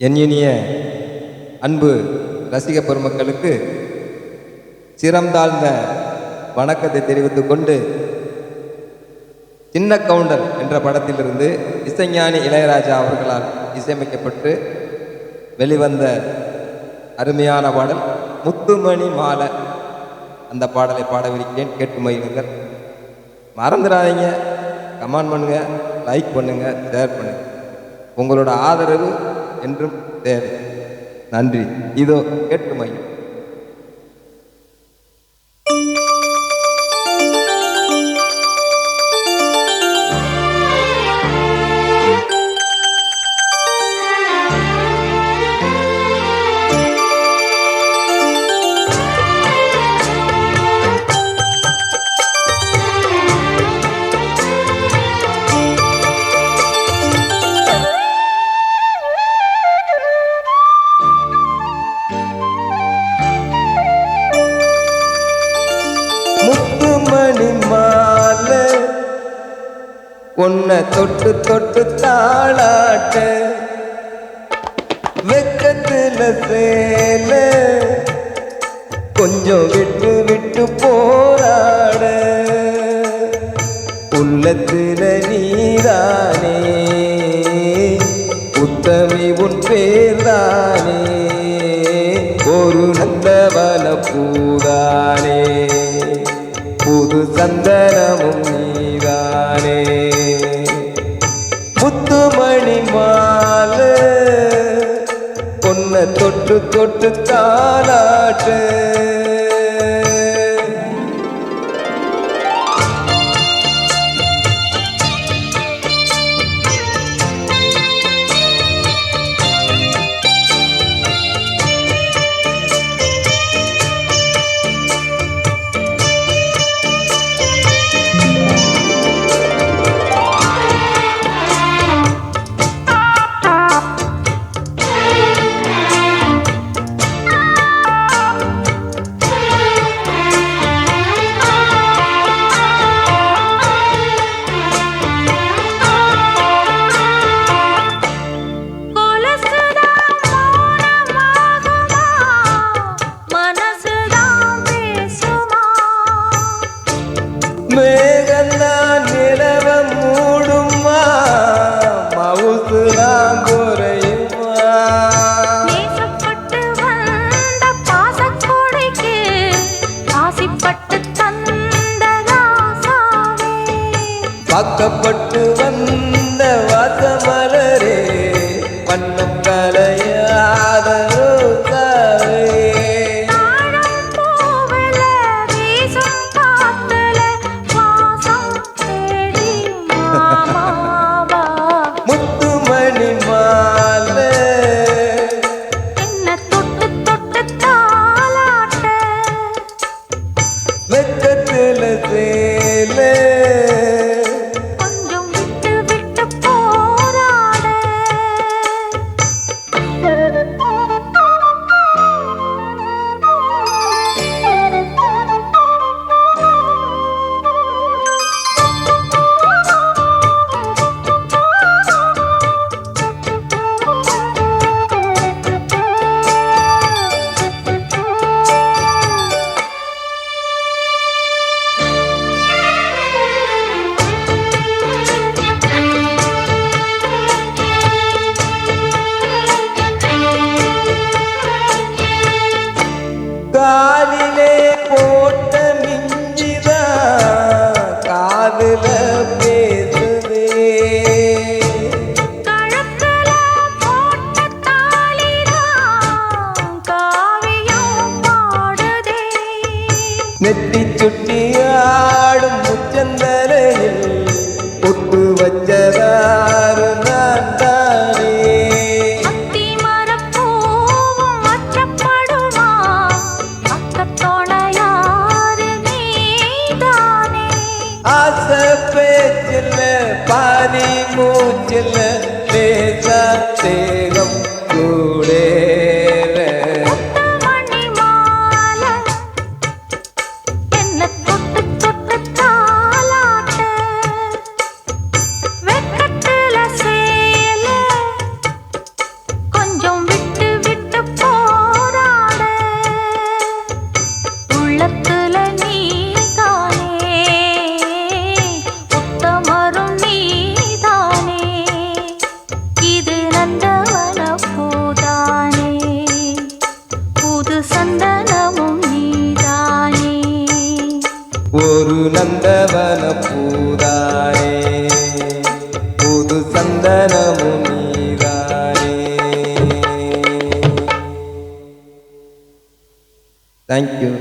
என் இனிய அன்பு ரசிக பெருமக்களுக்கு சிரம்தாழ்ந்த வணக்கத்தை தெரிவித்துக் கொண்டு, சின்ன கவுண்டர் என்ற படத்திலிருந்து இசைஞானி இளையராஜா அவர்களால் இசையமைக்கப்பட்டு வெளிவந்த அருமையான பாடல் முத்துமணி மாலை. அந்த பாடலை பாடவிருக்கிறேன், கேட்டு மகிழுங்கள். மறந்துடாதீங்க, கமெண்ட் பண்ணுங்க, லைக் பண்ணுங்க, ஷேர் பண்ணுங்க. உங்களோட ஆதரவு என்றும் தேவை. நன்றி. இதோ கேட்டு மகிழுங்கள். முத்துமணி மாலை உன்னை தொட்டு தொட்டு தாளாட்ட, வெக்கத்துல சேல கொஞ்சம் விட்டு விட்டு போராட, உள்ளத்துல நீதானே உத்தமி உன் பேர்தானே, ஒரு நந்தவன பூதானே புது சந்தனமும் நீதானே. முத்துமணி மாலை பொன்ன தொட்டு தொட்டு தாளாட்டு. மேகந்தான் நிலவ மூடுமா, மவுசுதான் குறையுமா, நேசப்பட்டு வந்த பாசக்கொடைக்கு ஆசிப்பட்டு தந்த ராசாவே, பக்கப்பட்டு வந்த வாசமலரே வண்ணம் கலையாத ரோசாவே, தாழம் பூவுல வீசும் காத்துல வாசம் தேடி மாமாவா, முத்துமணி மாலை என்ன தொட்டு தொட்டு தாளாட்ட, வெக்கத்துல சேல கொஞ்சம் விட்டு விட்டு போராட. நந்தவன பூதானே புது சந்தனமும் நீதானே. தேங்க்யூ.